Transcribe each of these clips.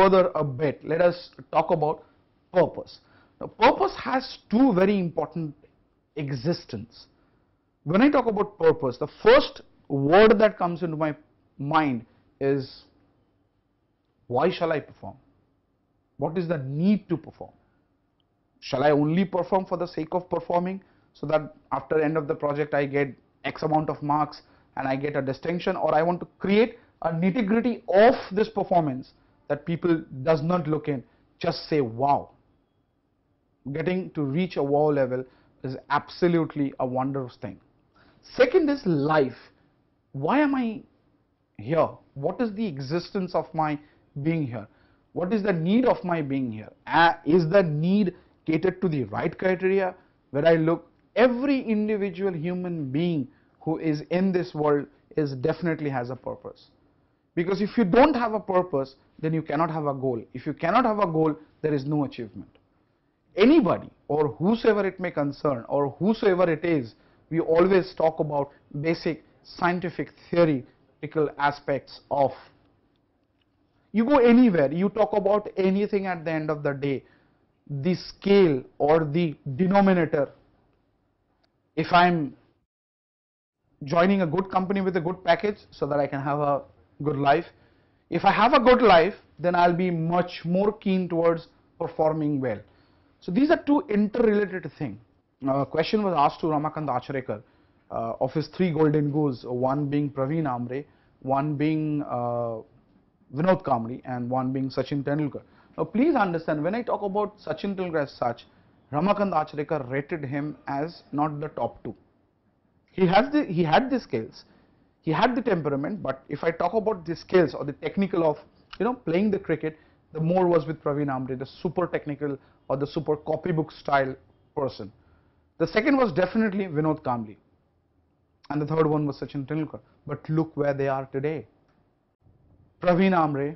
further a bit, let us talk about purpose. Now, purpose has two very important existence. When I talk about purpose, the first word that comes into my mind is, why shall I perform? What is the need to perform? Shall I only perform for the sake of performing, so that after the end of the project I get X amount of marks and I get a distinction, or I want to create a nitty-gritty of this performance that people does not look in, just say wow. Getting to reach a wow level is absolutely a wondrous thing. Second is life. Why am I here? What is the existence of my being here? What is the need of my being here? Is the need catered to the right criteria? Where I look, every individual human being who is in this world is definitely has a purpose. Because if you don't have a purpose, then you cannot have a goal. If you cannot have a goal, there is no achievement. Anybody or whosoever it may concern or whosoever it is, we always talk about basic scientific theoretical aspects of. You go anywhere, you talk about anything, at the end of the day, the scale or the denominator. If I'm joining a good company with a good package so that I can have a good life, if I have a good life, then I'll be much more keen towards performing well. So these are two interrelated things. A question was asked to Ramakant Acharekar of his 3 golden goals, one being Praveen Amre, one being Vinod Kamble, and one being Sachin Tendulkar. Now please understand, when I talk about Sachin Tendulkar as such, Ramakant Acharekar rated him as not the top 2. He had the skills, he had the temperament, but if I talk about the skills or the technical of playing the cricket, the more was with Praveen Amre, the super technical or the super copybook style person. The second was definitely Vinod Kamble, and the third one was Sachin Tendulkar. But look where they are today. Praveen Amre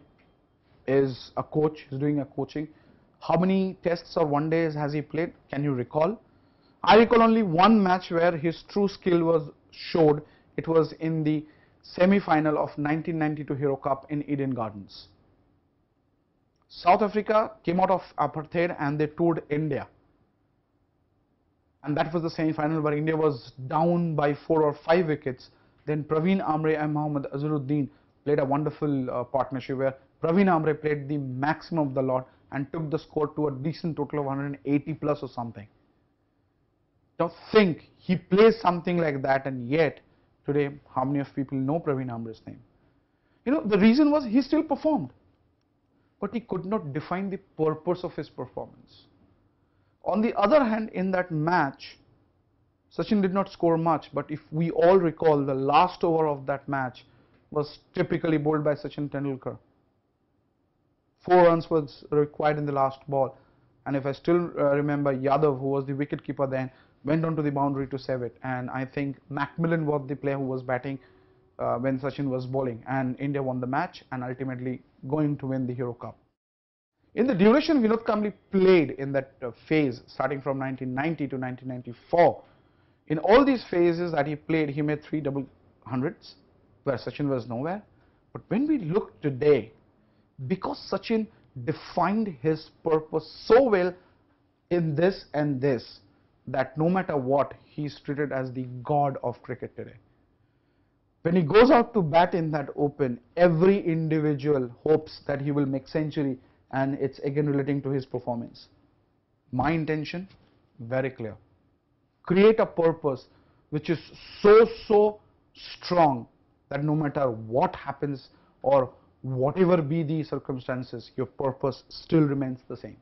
is a coach, he's doing a coaching. How many tests or one days has he played? Can you recall? I recall only one match where his true skill was showed. It was in the semi-final of 1992 Hero Cup in Eden Gardens. South Africa came out of apartheid and they toured India. And that was the semi-final where India was down by 4 or 5 wickets. Then Praveen Amre and Mohammad Azharuddin played a wonderful partnership where Praveen Amre played the maximum of the lot and took the score to a decent total of 180 plus or something. Now think, he plays something like that, and yet today how many of people know Praveen Amre's name? The reason was he still performed, but he could not define the purpose of his performance. On the other hand, in that match, Sachin did not score much, but if we all recall, the last over of that match was typically bowled by Sachin Tendulkar. 4 runs was required in the last ball, and if I still remember, Yadav, who was the wicketkeeper then, went onto the boundary to save it, and I think Macmillan was the player who was batting when Sachin was bowling, and India won the match and ultimately going to win the Hero Cup. In the duration Vinod Kamble played in that phase, starting from 1990 to 1994, in all these phases that he played, he made 3 double hundreds, where Sachin was nowhere. But when we look today, because Sachin defined his purpose so well in this and this, that no matter what, he is treated as the god of cricket today. When he goes out to bat in that open, every individual hopes that he will make century, and it's again relating to his performance. My intention, very clear. Create a purpose which is so strong that no matter what happens or whatever be the circumstances, your purpose still remains the same.